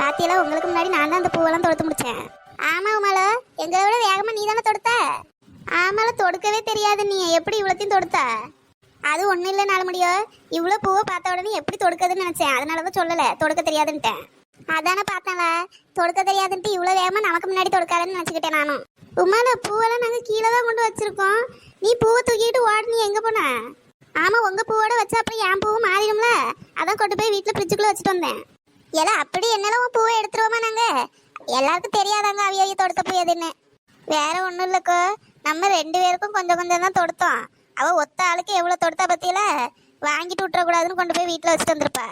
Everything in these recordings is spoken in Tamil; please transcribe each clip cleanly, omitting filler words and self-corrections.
பாத்தியெல்லாம் உங்களுக்கு முன்னாடி நான் தான் அந்த பூவெல்லாம் தொடுத்து முடிச்சேன். ஆமா உமால, எங்களை விட வேகமா நீ தானே தொடுத்த. ஆமால, தொடுக்கவே தெரியாது. நீ எப்படி இவ்வளோத்தையும் தொடுத்த? அது ஒன்றும் இல்லைனால முடியும். இவ்வளோ பூவை பார்த்த உடனே எப்படி தொடுக்குதுன்னு நினச்சேன். அதனால தான் சொல்லலை, தொடுக்க தெரியாதுன்ட்டேன். அதானே பார்த்தேன்ல, தொடுக்க தெரியாதுன்ட்டு இவ்வளோ வேகமாக நமக்கு முன்னாடி தொடுக்காதுன்னு நினச்சிக்கிட்டேன் நானும். உமால, பூவெல்லாம் நாங்கள் கீழே தான் கொண்டு வச்சிருக்கோம். நீ பூவை தூக்கிட்டு ஓடு. நீ எங்கே போன? ஆமாம், உங்கள் பூவோட வச்சா அப்புறம் என் பூவும் மாறிடும்ல. அதான் கொண்டு போய் வீட்டில் ஃப்ரிட்ஜுக்குள்ளே வச்சுட்டு வந்தேன். எல்லாம் அப்படி என்னாலும் உன் பூவை எடுத்துருவோமா நாங்கள்? எல்லாருக்கும் தெரியாதாங்க அவிய தொடுத்த பூ எதுன்னு. வேற ஒன்றும் இல்லைக்கோ, நம்ம 2 பேருக்கும் கொஞ்சம் கொஞ்சம் தான் தொடுத்தோம். அவள் ஒத்த ஆளுக்கு எவ்வளோ தொடுத்தா பற்றியில வாங்கிட்டு விட்டுறக்கூடாதுன்னு கொண்டு போய் வீட்டில் வச்சுட்டு வந்துருப்பா.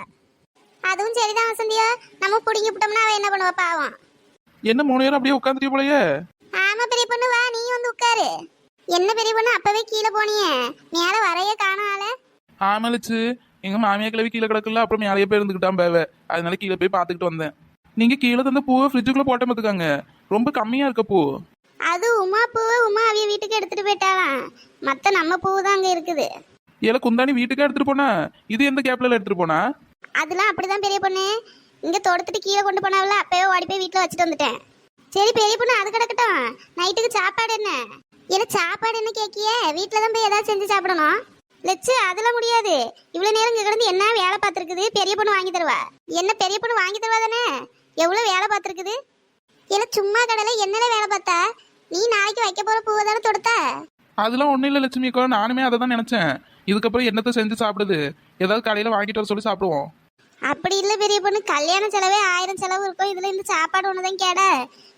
அதுவும் சரிதான் வசந்தியா, நம்ம பிடிங்கி விட்டோம்னா அவள் என்ன பண்ணுவா பாவம். என்ன 3 பேரும் அப்படியே உட்காந்துட்டு போலயே? ஆமாம் பெரிய பொண்ணு, வா நீ வந்து உட்காரு. என்ன பெரிய பொண்ணு, அப்பவே கீழே போனியே, மேலே வரைய காணால? ஆமலிச்சு, எங்க மாமியா கிளவி கீழே கிடக்குல, அப்புறம் மேலேயே போய் இருந்துக்கிட்டான் பேவ. அதனால கீழே போய் பார்த்துக்கிட்டு வந்தேன். நீங்க கீழே தந்த பூவை ஃப்ரிட்ஜுக்குள்ள போட்ட பார்த்துக்காங்க, ரொம்ப கம்மியா இருக்க பூ. அது உமா பூவை உமா அவிய வீட்டுக்கு எடுத்துட்டு போயிட்டாலாம். மற்ற நம்ம பூவு தான் அங்கே இருக்குது. ஏல குந்தாணி வீட்டுக்கே எடுத்துட்டு போனா, இது எந்த கேப்ல எடுத்துட்டு போனா? அதெல்லாம் அப்படிதான் பெரிய பொண்ணு. இங்கே தொடுத்துட்டு கீழே கொண்டு போனாவில்ல, அப்பவே ஓடி போய் வீட்டில் வச்சுட்டு வந்துட்டேன். சரி பெரிய பொண்ணு, அது கிடக்கட்டும். நைட்டுக்கு சாப்பாடு என்ன? எனக்கு சாப்பாடு என்ன கேட்கிய? வீட்டில் தான் போய் ஏதாவது செஞ்சு சாப்பிடணும். லட்சு, அதெல்லாம் முடியாது. இவ்வளோ நேரம் இங்கே கிடந்து என்ன வேலை பார்த்துருக்குது? பெரிய பொண்ணு வாங்கி தருவா. என்ன பெரிய பொண்ணு வாங்கி தருவா தானே? எவ்வளோ வேலை பார்த்துருக்குது? இல்லை சும்மா கடலை என்னென்ன வேலை பார்த்தா? நீ நாளைக்கு வைக்க போகிற பூவை தானே தொடுத்த? அதெல்லாம் ஒன்றும் இல்லை லட்சுமிக்கோ, நானுமே அதை தான் நினச்சேன். இதுக்கப்புறம் என்னத்தை செஞ்சு சாப்பிடுது? ஏதாவது கடையில் வாங்கிட்டு வர சொல்லி சாப்பிடுவோம். அப்படி இல்லை பெரிய பொண்ணு, கல்யாண செலவே 1000 செலவு இருக்கும். இதில் இந்த சாப்பாடு ஒன்று தான் கேட.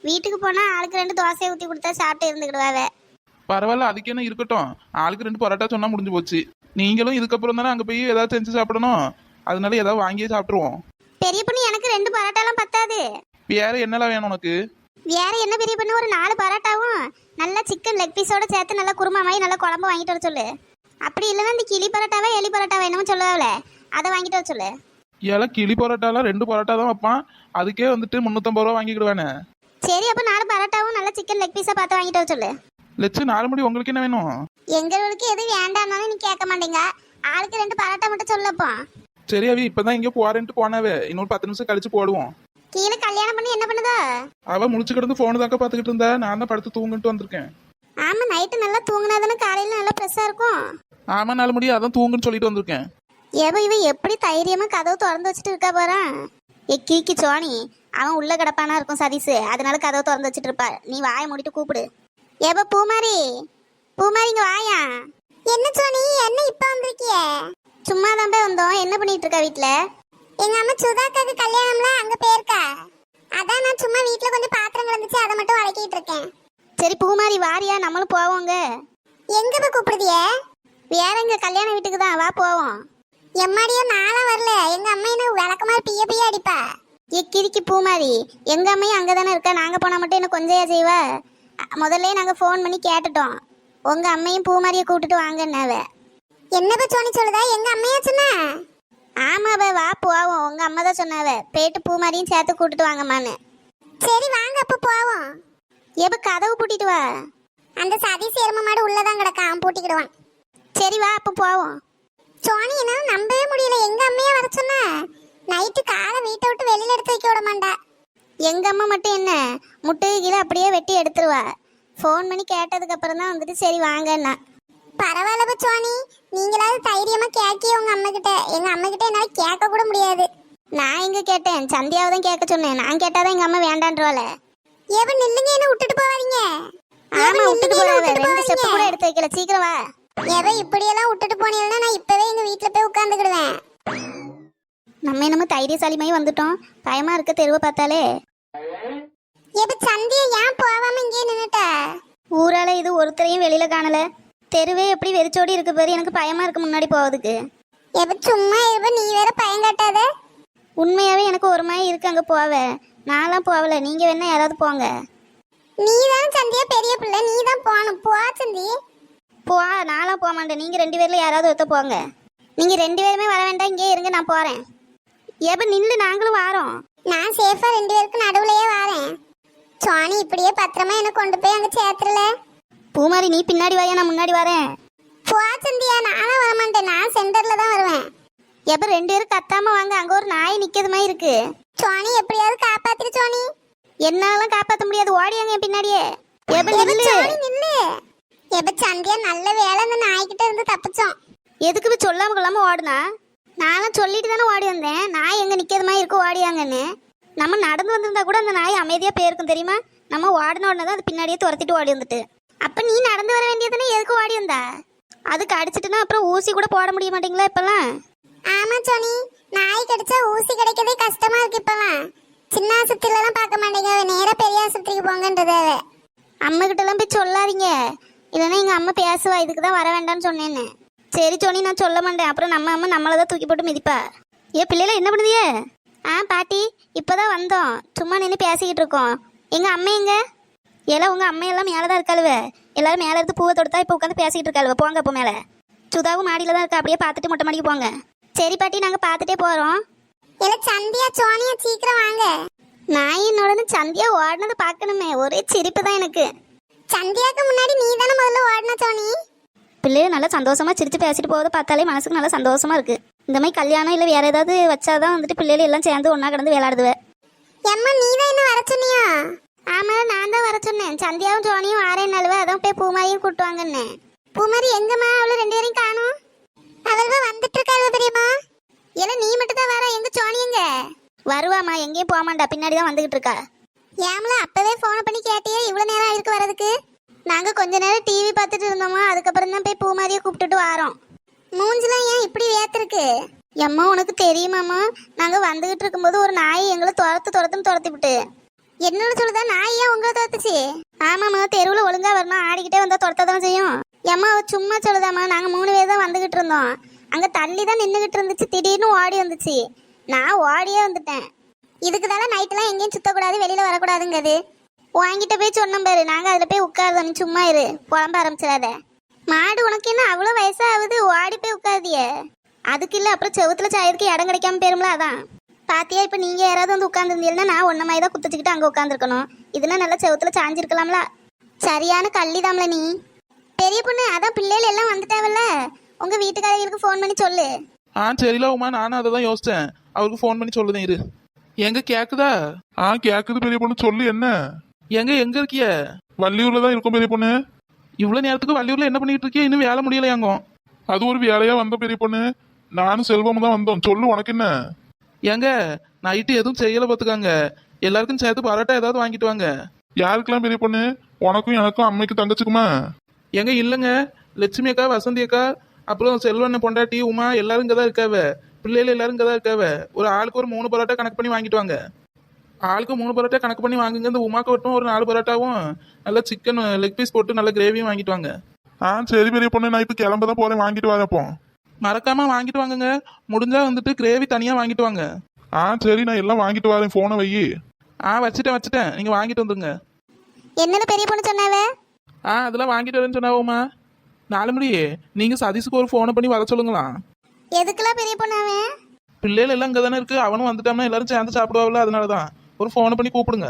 வீட்டுக்கு போனால் ஆளுக்கு 2 தோசையை ஊற்றி கொடுத்தா சாப்பிட்டு இருந்துக்கிடுவாவே. பரவாயில்ல, அதுக்கு என்ன இருக்கட்டும். ஆளுக்கு 2 பரோட்டா சொன்னா முடிஞ்சு போச்சு. நீங்களும் இதுக்கப்புறம் தானே அங்கே போய் ஏதாவது செஞ்சு சாப்பிடணும். அதனால ஏதாவது வாங்கியே சாப்பிடுவோம். பெரிய பொண்ணு, எனக்கு 2 பரோட்டாலாம் பத்தாது. வேற என்னெல்லாம் வேணும் உனக்கு? வேற என்ன பெரிய பொண்ணு, ஒரு 4 பரோட்டாவும் நல்லா சிக்கன் லெக் பீஸோட சேர்த்து நல்லா குருமா மாதிரி நல்லா குழம்பு வாங்கிட்டு வர சொல்லு. அப்படி இல்லைன்னா இந்த கிளி பரோட்டாவா எலி பரோட்டாவா என்னமோ சொல்லுவாவில, அதை வாங்கிட்டு வர சொல்லு. ஏல கிளி பரோட்டாலாம் 2 பரோட்டா தான் வைப்பான். அதுக்கே வந்துட்டு 350 ரூபா வாங்கிக்கிடுவானே. சரி, அப்போ 4 பரோட்டாவும் நல்லா சிக்கன் லெக் பீஸா பார்த்து வாங்கிட்டு வர சொல்லு. லட்சு 4 மணி உங்களுக்கு என்ன வேணும்? எங்களுக்கு எது வேண்டாம்னாலும் நீ கேட்க மாட்டீங்க. ஆளுக்கு 2 பரோட்டா மட்டும் சொல்லப்போ. சரி அவி, இப்பதான் இங்க போறேன்ட்டு போனாவே. இன்னொரு 10 நிமிஷம் கழிச்சு போடுவோம். கீழே கல்யாணம் பண்ணி என்ன பண்ணுதோ? அவ முழிச்சு கிடந்து போனு தாக்க பாத்துக்கிட்டு இருந்தா. நான் தான் படுத்து தூங்கிட்டு வந்திருக்கேன். ஆமா, நைட்டு நல்லா தூங்கினாதானே காலையில நல்லா ஃப்ரெஷ்ஷா இருக்கும். ஆமா, 4 மணி அதான் தூங்குன்னு சொல்லிட்டு வந்திருக்கேன். இவ எப்படி தைரியமா கதவு திறந்து வச்சுட்டு இருக்கா போறான். கீக்கி சோனி, அவன் உள்ள கிடப்பானா இருக்கும் சதீஷ், அதனால கதவு திறந்து வச்சுட்டு இருப்பா. நீ வாயை மூடிட்டு கூப்பிடு. ஏப்ப பூமாரி, பூமாரி இங்க வாயா. என்ன சோனி, என்ன இப்ப வந்திருக்கிய? சும்மா தான் போய் வந்தோம். என்ன பண்ணிட்டு இருக்கா வீட்டுல? எங்க அம்மா சுதாக்காக்கு கல்யாணம்ல, அங்க போயிருக்கா. அதான் நான் சும்மா வீட்டுல கொஞ்சம் பாத்திரம் கிடந்துச்சு, அதை மட்டும் வளக்கிட்டு இருக்கேன். சரி பூமாரி வாரியா, நம்மளும் போவோங்க. எங்க போய் கூப்பிடுதிய? வேற எங்க கல்யாண வீட்டுக்கு தான், வா போவோம். எம்மாடியோ, நாளா வரல. எங்க அம்மா என்ன விளக்கமா பிய அடிப்பா. கிரிக்கி பூமாரி, எங்க அம்மையும் அங்கதானே இருக்கா. நாங்க போனா மட்டும் என்ன கொஞ்சையா செய்வா? முதல்ல நாங்க ஃபோன் பண்ணி கேட்டுட்டோம். உங்க அம்மையும் பூமாரியை கூப்பிட்டுட்டு வாங்கன்னாவ. என்னப்ப சோனி சொல்லுதா? எங்க அம்மையா சொன்ன? ஆமாவ, வா போவோம். உங்க அம்மா தான் சொன்னாவ, போயிட்டு பூமாரியும் சேர்த்து கூட்டிட்டு வாங்கம்மான்னு. சரி வாங்க, அப்ப போவோம். எப்ப கதவு பூட்டிட்டு வா. அந்த சதீஷ் எரும மாடு உள்ளதான் கிடக்கான், பூட்டிக்கிடுவான். சரி வா, அப்ப போவோம். சோனி, என்னால நம்பவே முடியல. எங்க அம்மையா வர சொன்ன? நைட்டு காலை வீட்டை விட்டு வெளியில எடுத்து வைக்க விட மாட்டா. எங்க அம்மா மட்டும் என்ன, முட்டை கீழே அப்படியே வெட்டி எடுத்துருவா. ஃபோன் பண்ணி கேட்டதுக்கு அப்புறம் தான் வந்துட்டு சரி வாங்கன்னா. பரவாயில்ல சோனி, நீங்களாவது தைரியமா கேட்கிய உங்க அம்மா கிட்ட. எங்க அம்மா கிட்ட என்னால கேட்க கூட முடியாது. நான் எங்க கேட்டேன், சந்தியாவை தான் கேட்க சொன்னேன். நான் கேட்டாதான் எங்க அம்மா வேண்டான்றவாள. ஏவ நில்லுங்க, என்ன விட்டுட்டு போவாதீங்க. ஆமா, விட்டுட்டு போவாங்க. 2 ஸ்டெப் கூட எடுத்து வைக்கல. சீக்கிரம் வா. ஏதோ இப்படியெல்லாம் விட்டுட்டு போனீங்கன்னா நான் இப்பவே எங்க வீட்டுல போய் உட்காந்துக்கிடுவேன். நம்ம என்னமோ தைரியசாலிமாயி வந்துட்டோம். பயமா இருக்க தெருவை பார்த்தாலே. எப்ப சந்தியா ஏன் போவாம இங்கே நின்னுட்ட? ஊரால இது ஒருத்தரையும் வெளியில காணல. தெருவே எப்படி வெறிச்சோடி இருக்கு பாரு. எனக்கு பயமா இருக்கு முன்னாடி போவதுக்கு. எப்ப சும்மா இருப்ப, நீ வேற பயம் காட்டாத. உண்மையாவே எனக்கு ஒரு மாதிரி இருக்கு அங்க போவ. நான்லாம் போவல, நீங்க வேணா யாராவது போங்க. நீ தான் சந்தியா பெரிய பிள்ளை, நீ தான் போகணும். போ சந்தி, போ. நான்லாம் போக மாட்டேன். நீங்க 2 பேர்ல யாராவது ஒருத்த போங்க. நீங்க 2 பேருமே வர வேண்டாம், இங்கே இருங்க, நான் போறேன். எப்ப நில்லு, நாங்களும் வாரோம். நான் சேஃபா 2 பேருக்கு நடுவுலயே வாரேன். சோனி, இப்படியே பத்திரமா என்ன கொண்டு போய் அங்க சேர்த்துறல. பூமாரி, நீ பின்னாடி வாயா, நான் முன்னாடி வரேன். போ சந்தியா, நானும் வர மாட்டேன். நான் சென்டர்ல தான் வருவேன். எப்ப 2 பேரும் கத்தாம வாங்க, அங்க ஒரு நாய் நிக்கிறது மாதிரி இருக்கு. சோனி எப்படியாவது காப்பாத்திரு சோனி. என்னாலாம் காப்பாத்த முடியாது, ஓடியாங்க என் பின்னாடியே. எப நில்லு. சோனி நில்லு. எப்ப சந்தியா நல்ல வேலை அந்த நாய்கிட்ட இருந்து தப்பிச்சோம். எதுக்கு போய் சொல்லாம கொள்ளாம ஓடுனா? நானும் சொல்லிட்டு தானே ஓடி வந்தேன், நாய் எங்க நிக்கிறது மாதிரி இருக்கு ஓடியாங்கன்னு. நம்ம நடந்து வந்திருந்தா கூட அந்த நாய் அமைதியா போயிருக்கும் தெரியுமா? நம்ம ஓடின உடனே தான் அது பின்னாடியே துரத்திட்டு ஓடி வந்துட்டு. அப்ப நீ நடந்து வர வேண்டியதுன்னு எதுக்கு ஓடி வந்தா? அதுக்கு அடிச்சிட்டுனா அப்புறம் ஊசி கூட போட முடிய மாட்டீங்களா இப்பெல்லாம்? ஆமா சோனி, நாய் கடிச்சா ஊசி கிடைக்கவே கஷ்டமா இருக்கு இப்பெல்லாம். சின்ன ஆஸ்பத்திரில எல்லாம் பார்க்க மாட்டேங்க, நேரா பெரிய ஆஸ்பத்திரிக்கு போங்கன்றத. அம்மா கிட்ட எல்லாம் போய் சொல்லாதீங்க, இல்லைன்னா எங்க அம்மா பேசுவா, இதுக்கு தான் வர வேண்டாம்னு சொன்னேன்னு. சரி சோனி, நான் சொல்ல மாட்டேன், அப்புறம் நம்ம அம்மா நம்மளை தான் தூக்கி போட்டு மிதிப்பா. பிள்ளைல என்ன பண்ணுதியே? பாட்டி இப்போதான் வந்தோம், சும்மா நின்று பேசிக்கிட்டு இருக்கோம். எங்க அம்மா எங்க? உங்க அம்மையெல்லாம் மேலே தான் இருக்காளுவ, எல்லாரும் மேலே இருந்து பூவை தொடுத்தா இப்போ உட்காந்து பேசிக்கிட்டு இருக்காளுவ. போங்க இப்போ மேலே. சுதாவும் மாடியில் தான் இருக்கா, அப்படியே பார்த்துட்டு மொட்டை மாடிக்கு போங்க. சரி பாட்டி, நாங்கள் பார்த்துட்டே போகிறோம். சந்தியா சோனியா சீக்கிரம் வாங்க. நான் என்னோட சந்தியா ஓடினது பார்க்கணுமே, ஒரே சிரிப்பு தான் எனக்கு. சந்தியாக்கு முன்னாடி நீ தானே முதல்ல ஓடின சோனி. பிள்ளைய நல்லா சந்தோஷமா சிரிச்சு பேசிட்டு போவதை பார்த்தாலே மனசுக்கு நல்லா சந்தோஷமா இருக்கு. இந்த மாதிரி கல்யாணம் இல்லை வேற ஏதாவது வச்சாதான் வந்துட்டு பிள்ளைகள் எல்லாம் சேர்ந்து ஒன்னா கிடந்து விளையாடுதுவேன். எம்மா நீ தான் என்ன வர சொன்னியா? ஆமா, நான் தான் வர சொன்னேன். சந்தியாவும் சோனியும் ஆறேன் நாளுவ, அதான் போய் பூமாரியும் கூட்டுவாங்கன்னு. பூமாரி எங்கம்மா? அவளை 2 பேரையும் காணும். அவள் வந்துட்டு இருக்காள் பெரியம்மா. நீ மட்டும் தான் வர, எங்க சோனி எங்க? வருவாமா, எங்கேயும் போக மாட்டா, பின்னாடி தான் வந்துகிட்டு இருக்கா. ஏம்ல அப்பவே போன் பண்ணி கேட்டியே இவ்வளவு நேரம் ஆயிருக்கு வரதுக்கு? நாங்க கொஞ்ச நேரம் டிவி பார்த்துட்டு இருந்தோமா, அதுக்கப்புறம் தான் போய் பூமாரியை கூப்பிட்டுட்டு வரோம். மூஞ்சிலாம் ஏன் இப்படி வேத்திருக்கு? எம்மா உனக்கு தெரியுமாம்மா, நாங்க வந்துகிட்டு இருக்கும்போது ஒரு நாய் எங்களை துரத்து விட்டு. என்னோட சொல்லுதா நாய் ஏன் உங்களை துரத்துச்சு? ஆமாம்மா, தெருவில் ஒழுங்கா வரணும், ஆடிக்கிட்டே வந்தா துரத்ததான் செய்யும். எம்மா சும்மா சொல்லுதாம்மா, நாங்க 3 பேர் தான் வந்துகிட்டு இருந்தோம். அங்க தள்ளி தான் நின்றுகிட்டு இருந்துச்சு, திடீர்னு ஓடி வந்துச்சு. நான் ஓடியே வந்துட்டேன். இதுக்கு தானே நைட்லாம் எங்கேயும் சுத்தக்கூடாது, வெளியில வரக்கூடாதுங்கிறது. வாங்கிட்ட போய் சொன்னோம் பாரு, நாங்க அதுல போய் உட்கார்ந்தோம். நீ சும்மா இரு, புலம்ப ஆரம்பிச்சிடாத. மாடு உனக்கு என்ன அவ்வளோ வயசாகுது, ஓடி போய் உட்காதிய? அதுக்கு இல்லை, அப்புறம் செவுத்துல சாயதுக்கு இடம் கிடைக்காம போயிரும்ல, அதான். பாத்தியா, இப்ப நீங்க யாராவது வந்து உட்காந்துருந்தீங்கன்னா நான் ஒன்ன மாதிரி தான் குத்துச்சுக்கிட்டு அங்க உட்காந்துருக்கணும். இதுனா நல்லா செவுத்துல சாஞ்சிருக்கலாம்ல. சரியான கள்ளிதாம்ல நீ. பெரிய பொண்ணு, அதான் பிள்ளைகள் எல்லாம் வந்துட்டாவல்ல, உங்க வீட்டுக்காரங்களுக்கு ஃபோன் பண்ணி சொல்லு. சரில உமா, நானும் அதை தான் யோசிச்சேன். அவருக்கு ஃபோன் பண்ணி சொல்லுதேன் இரு. எங்க கேக்குதா? கேக்குது பெரிய பொண்ணு, சொல்லு என்ன? எங்க இருக்கிய? வள்ளியூர்ல தான் இருக்கும் பெரிய பொண்ணு. இவ்வளவு நேரத்துக்கு வள்ளியூர்ல என்ன பண்ணிட்டு இருக்கிய? இன்னும் வேலை முடியலையாங்க? அது ஒரு வேலையா வந்தோம் பெரிய பொண்ணு, நானும் செல்வமும் தான் வந்தோம். சொல்லு உனக்கு என்ன? ஏங்க நைட்டு எதுவும் செய்யல பாத்துக்காங்க, எல்லாருக்கும் சேர்த்து பரோட்டா ஏதாவது வாங்கிட்டு வாங்க. யாருக்கெல்லாம் பெரிய பொண்ணு? உனக்கும் எனக்கும் அம்மைக்கு தங்கச்சிக்குமா? எங்க இல்லைங்க, லட்சுமி அக்கா, வசந்தி அக்கா, அப்புறம் செல்வண்ண பொண்டாட்டி உமா எல்லாரும் இங்கே தான் இருக்காவ. பிள்ளைகள் எல்லாரும் இங்கே தான் இருக்காவ. ஒரு ஆளுக்கு ஒரு 3 பரோட்டா கணக்கு பண்ணி வாங்கிட்டு வாங்க. ஆளுக்கு 3 பரோட்டா கணக்கு பண்ணி வாங்குங்க. இந்த உமாக்கு மட்டும் ஒரு 4 பரோட்டாவும் நல்லா சிக்கன் லெக் பீஸ் போட்டு நல்ல கிரேவியும் வாங்கிட்டு வாங்க. சரி பெரிய பொண்ணு, நான் இப்ப கிளம்ப தான் போறேன், வாங்கிட்டு வரப்போ. மறக்காம வாங்கிட்டு வாங்குங்க. முடிஞ்சா வந்துட்டு கிரேவி தனியா வாங்கிட்டு வாங்க. சரி, நான் எல்லாம் வாங்கிட்டு வரேன், போனை வை. வச்சுட்டேன், நீங்க வாங்கிட்டு வந்துருங்க. என்னன்னு பெரிய பொண்ணு சொன்னாவ? அதெல்லாம் வாங்கிட்டு வரேன்னு சொன்னாவுமா. 4 மணி நீங்க சதீஷுக்கு ஒரு ஃபோனை பண்ணி வர சொல்லுங்களா. எதுக்குலாம் பெரிய பொண்ணு அவன்? பிள்ளைகள் எல்லாம் இங்கே தானே இருக்கு, அவனும் வந்துட்டான்னா எல்லாரும் சேர்ந்து சாப்பிடுவாங்களா, அதனாலதான் ஒரு ஃபோனை பண்ணி கூப்பிடுங்க.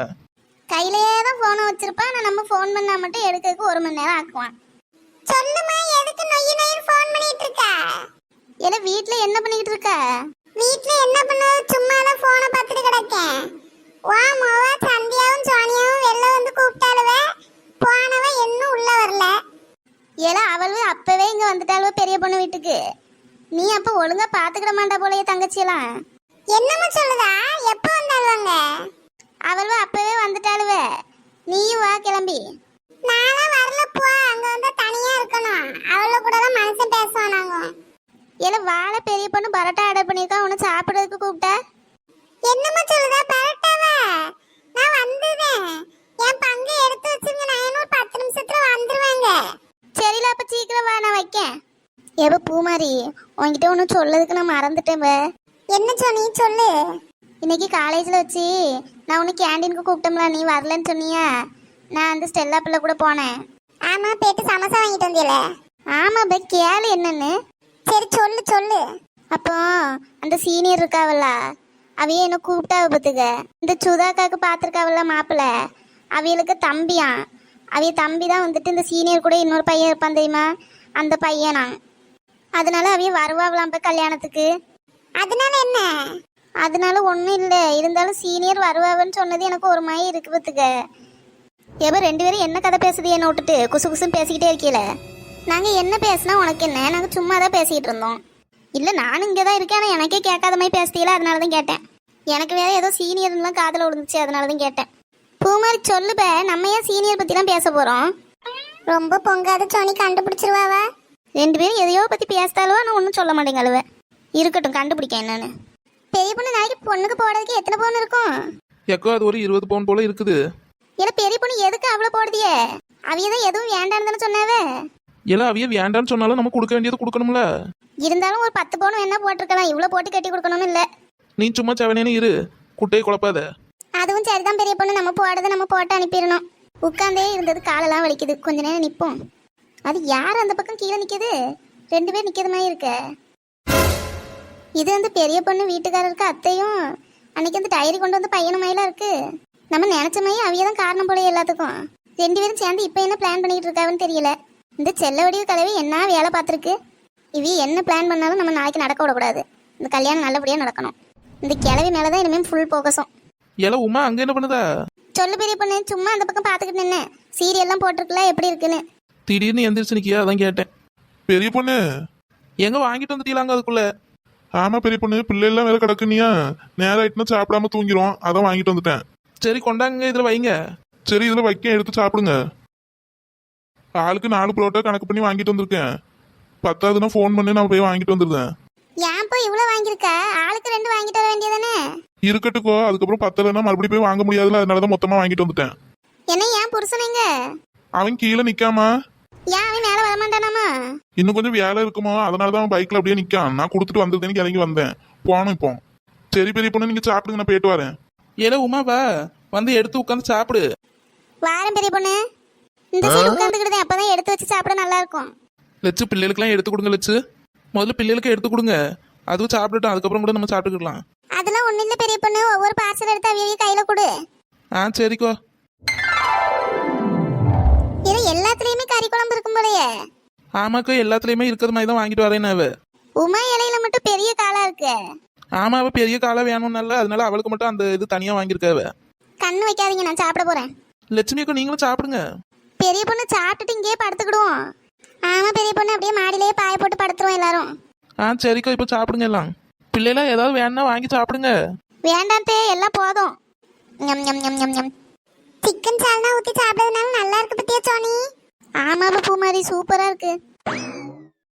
கையிலேயே தான் ஃபோனை வச்சிருப்பான், நான் நம்ம ஃபோன் பண்ணா மட்டும் எடுக்கிறதுக்கு 1 மணி நேரம் ஆக்குவான். சொல்லுமா, எதுக்கு நொய்யு நொய்யு ஃபோன் பண்ணிட்டு இருக்க? வீட்டுல என்ன பண்ணிக்கிட்டு இருக்க? வீட்ல என்ன பண்ண, சும்மா தான் போனை பார்த்துட்டு கிடக்கேன். வா மோவ, சந்தியாவும் சோனியாவும் வெளில வந்து கூப்பிட்டாளுவ, போனவ இன்னும் உள்ள வரல. அவளும் அப்பவே இங்க வந்துட்டாளுவ பெரிய பொண்ணு வீட்டுக்கு. நீ அப்ப ஒழுங்கா பாத்துக்கிட மாட்டா போலயே தங்கச்சியெல்லாம். என்னம்மா சொல்லுதா? எப்ப வந்தாளுவாங்க? அவளும் அப்பவே வந்துட்டாளுவ, நீயும் வா கிளம்பி. நானும் வரல போ, அங்க வந்து தனியா இருக்கணும். அவள கூட தான் மனுஷன் பேசுவானாங்க. வாழ பெரிய பொண்ணு பரோட்டா ஆர்டர் பண்ணிருக்கா, உன்னை சாப்பிடுறதுக்கு கூப்பிட்டா. என்னம்மா சொல்லுதா? பரோட்டாவா? நான் வந்துதேன், என் பங்கு எடுத்து வச்சுங்க, நான் இன்னும் 10 நிமிஷத்துல வந்துருவாங்க. சரில, அப்ப சீக்கிரம் வா, நான் வைக்கேன். பூமாரி, உன்கிட்ட ஒன்று சொல்லதுக்கு நான் மறந்துட்டேன். என்ன சொன்னீ? சொல்லு. இன்னைக்கு காலேஜில் வச்சு நான் உன்னை கேண்டீனுக்கு கூப்பிட்டோம்ல, நீ வரலன்னு சொன்னியா? நான் அந்த ஸ்டெல்லா பிள்ளை கூட போனேன். ஆமா, போயிட்டு சமோசா வாங்கிட்டு வந்தியல? ஆமா பே, கேளு என்னன்னு. சரி சொல்லு சொல்லு. அப்போ அந்த சீனியர் இருக்காவல்ல, அவைய என்ன கூப்பிட்டாவ பத்துக்க. இந்த சுதாக்காக்கு பார்த்துருக்காவல்ல மாப்பிள்ள, அவைகளுக்கு தம்பியா. அவைய தம்பி தான் வந்துட்டு இந்த சீனியர் கூட இன்னொரு பையன் இருப்பான் தெரியுமா, அந்த பையனா. அதனால அவைய வருவாவலாம் இப்போ கல்யாணத்துக்கு. அதனால என்ன? அதனால ஒன்றும் இல்லை. இருந்தாலும் சீனியர் வருவாவன்னு சொன்னது எனக்கு ஒரு மாதிரி இருக்கு பத்துக்க. எப்போ 2 பேரும் என்ன கதை பேசுது என்ன விட்டுட்டு குசு குசுன்னு பேசிக்கிட்டே இருக்கீல. நாங்கள் என்ன பேசினா உனக்கு என்ன? நாங்கள் சும்மா தான் பேசிக்கிட்டு இருந்தோம். இல்லை நானும் இங்கே தான் இருக்கேன், ஆனால் எனக்கே கேட்காத மாதிரி பேசுதீங்களா, அதனால தான் கேட்டேன். எனக்கு வேற ஏதோ சீனியர்லாம் காதில் விழுந்துச்சு, அதனால தான் கேட்டேன். பூமாரி சொல்லுப்ப, நம்ம ஏன் சீனியர் பற்றிலாம் பேச போகிறோம்? ரொம்ப பொங்காத சோனி கண்டுபிடிச்சிருவாவா? 2 பேரும் எதையோ பற்றி பேசுதாலோ, ஆனால் ஒன்றும் சொல்ல மாட்டேங்க அழுவ. இருக்கட்டும், கண்டுபிடிக்க என்னன்னு. பெரிய பொண்ணு நாளைக்கு பொண்ணுக்கு போடுறதுக்கு எத்தனை பவுன் இருக்கும்? எக்கோ அது ஒரு 20 பவுன் போல இருக்குது. இல்லை பெரிய பொண்ணு எதுக்கு அவ்வளோ போடுதியே? அவைய தான் எதுவும் வேண்டான்னு தானே சொன்னாவே. எல்லாம் அவிய வேண்டான்னு சொன்னாலும் நம்ம கொடுக்க வேண்டியது கொடுக்கணும்ல. இருந்தாலும் ஒரு 10 பவுன் என்ன போட்டிருக்கலாம், இவ்வளோ போட்டு கட்டி கொடுக்கணும்னு இல்லை. நீ சும்மா செவனேன்னு இரு, குட்டையை குழப்பாத. அதுவும் சரிதான் பெரிய பொண்ணு, நம்ம போடுறதை நம்ம போட்டு அனுப்பிடணும். உட்காந்தே இருந்தது காலெல்லாம் வலிக்குது, கொஞ்ச நேரம் நிற்போம். அது யார் அந்த பக்கம் கீழே நிற்கிது? 2 பேர் நிற்கிற மாதிரி இருக்க. இது வந்து பெரிய பொண்ணு வீட்டுக்காரருக்கு அத்தையும் அன்னைக்கு வந்து டைரி கொண்டு வந்து பையனும் மயிலாம் இருக்கு. நம்ம நினைச்ச மாதிரி அவிய தான் காரணம் போல எல்லாத்துக்கும். 2 பேரும் சேர்ந்து இப்போ என்ன பிளான் பண்ணிட்டு இருக்காவன்னு தெரியல. இந்த செல்ல வடிவு கலவை என்ன வேலை பார்த்துருக்கு. இவி என்ன பிளான் பண்ணாலும் நம்ம நாளைக்கு நடக்க விடக்கூடாது. இந்த கல்யாணம் நல்லபடியாக நடக்கணும். இந்த கிளவி மேலே தான் இனிமேல் ஃபுல் ஃபோக்கஸும். எல்லாம் உமா அங்கே என்ன பண்ணுதா? சொல்லு பெரிய பொண்ணு, சும்மா அந்த பக்கம் பார்த்துக்கிட்டு நின்று சீரியல்லாம் போட்டிருக்கல எப்படி இருக்குன்னு. திடீர்னு எந்திரிச்சு நிக்கியா, அதான் கேட்டேன். பெரிய பொண்ணு எங்க வாங்கிட்டு வந்துட்டீங்களாங்க அதுக்குள்ள? ஆமா பெரிய பொண்ணு, பிள்ளைலாம் வேற கிடக்குனியா, நேரம் ஆயிட்டுனா சாப்பிடாம தூங்கிரும், அதான் வாங்கிட்டு வந்துட்டேன். சரி கொண்டாங்க, இதுல வைங்க. சரி இதுல வைக்க எடுத்து சாப்பிடுங்க. ஆளுக்கு 4 புரோட்டா கணக்கு பண்ணி வாங்கிட்டு வந்திருக்கேன். 10ஆவதுன்னா ஃபோன் பண்ணி நான் போய் வாங்கிட்டு வந்துருந்தேன். ஏன் போய் இவ்வளோ வாங்கியிருக்க? ஆளுக்கு 2 வாங்கிட்டு வர வேண்டியதானே? இருக்கட்டுக்கோ, அதுக்கப்புறம் 10லன்னா மறுபடியும் போய் வாங்க முடியாதுல, அதனாலதான் மொத்தமா வாங்கிட்டு வந்துட்டேன். என்ன ஏன் புருஷனைங்க? அவன் கீழே நிக்காமா? ஏன் அவன் மேலே வரமாட்டானாமா? இன்னும் கொஞ்சம் வேலை இருக்குமோ, அதனாலதான் அவன் பைக்ல அப்படியே நிக்கான். நான் கொடுத்துட்டு வந்ததுன்னு கிளம்பி வந்தேன், போனோம் இப்போ. சரி பெரிய பொண்ணு, நீங்க சாப்பிடுங்க, நான் போயிட்டு வரேன். ஏல உமாவா, வந்து எடுத்து உட்காந்து சாப்பிடு. வாரம் பெரிய பொண்ணு, இந்த சைடு உட்காந்துக்கிட்டேன், அப்பதான் எடுத்து வச்சு சாப்பிட நல்லா இருக்கும். லட்சு பிள்ளைகளுக்குலாம் எடுத்து கொடுங்க. லட்சு முதல்ல பிள்ளைகளுக்கு எடுத்து கொடுங்க, அதுவும் சாப்பிட்டுட்டோம், அதுக்கப்புறம் கூட நம்ம சாப்பிட்டுக்கலாம். அதெல்லாம் ஒன்றும் இல்லை பெரிய பொண்ணு, ஒவ்வொரு பார்சல் எடுத்து அவிய கையில கொடு. சரிக்கோ. இது எல்லாத்துலயுமே கறி குழம்பு இருக்கும் போலயே. ஆமாக்கா, எல்லாத்துலயுமே இருக்கிற மாதிரி தான் வாங்கிட்டு வரேன் அவ. உமா இலையில மட்டும் பெரிய காலா இருக்கு. ஆமா, அவ பெரிய காலை வேணும்னால அதனால அவளுக்கு மட்டும் அந்த இது தனியா வாங்கியிருக்க அவ. கண்ணு வைக்காதீங்க, நான் சாப்பிட போறேன். லட்சுமி அக்கா நீங்களும் சாப்பிடுங்க. பெரிய பொண்ணு சாப்பிட்டுட்டு இங்கேயே படுத்துக்கிடுவோம். ஆமா பெரிய பொண்ணு, அப்படியே மாடியிலேயே பாய போட்டு படுத்துருவோம் எல்லாரும். சரிக்கா, இப்போ சாப்பிடுங்க எல்லாம். பிள்ளைலாம் ஏதாவது வேணும்னா வாங்கி சாப்பிடுங்க. வேண்டாம் தே, எல்லாம் போதும். ஞம் ஞம் ஞம் ஞம் ஞம். சிக்கன் சால்னா ஊத்தி சாப்பிடுறதுனால நல்லா இருக்கு பத்தியா சோனி? ஆமாம் பூமாரி, சூப்பரா இருக்கு.